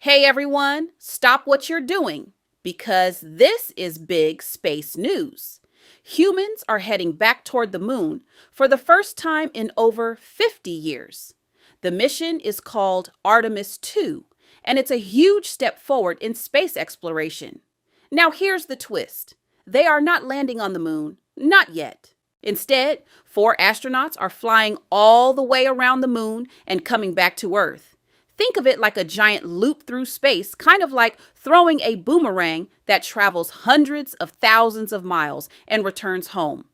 Hey everyone, stop what you're doing because this is big space news. Humans are heading back toward the moon for the first time in over 50 years. The mission is called Artemis II, and it's a huge step forward in space exploration. Now, here's the twist: they are not landing on the moon, not yet. Instead, 4 astronauts are flying all the way around the moon and coming back to Earth. Think of it like a giant loop through space, kind of like throwing a boomerang that travels hundreds of thousands of miles and returns home.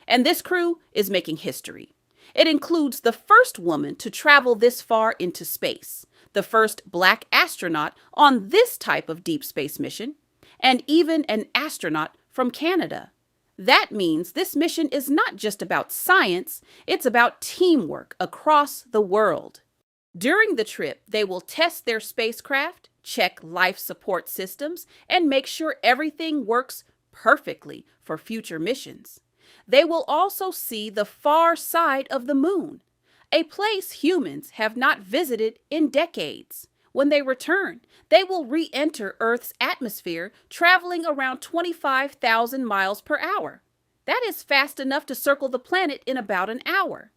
And this crew is making history. It includes the first woman to travel this far into space, the first black astronaut on this type of deep space mission, and even an astronaut from Canada. That means this mission is not just about science, it's about teamwork across the world. During the trip, they will test their spacecraft, check life support systems, and make sure everything works perfectly for future missions. They will also see the far side of the moon, a place humans have not visited in decades. When they return, they will re-enter Earth's atmosphere, traveling around 25,000 miles per hour. That is fast enough to circle the planet in about an hour.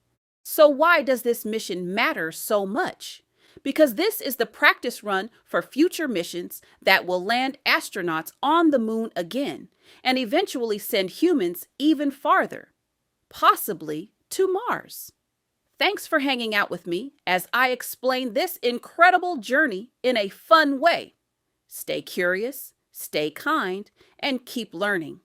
So why does this mission matter so much? Because this is the practice run for future missions that will land astronauts on the moon again and eventually send humans even farther, possibly to Mars. Thanks for hanging out with me as I explain this incredible journey in a fun way. Stay curious, stay kind, and keep learning.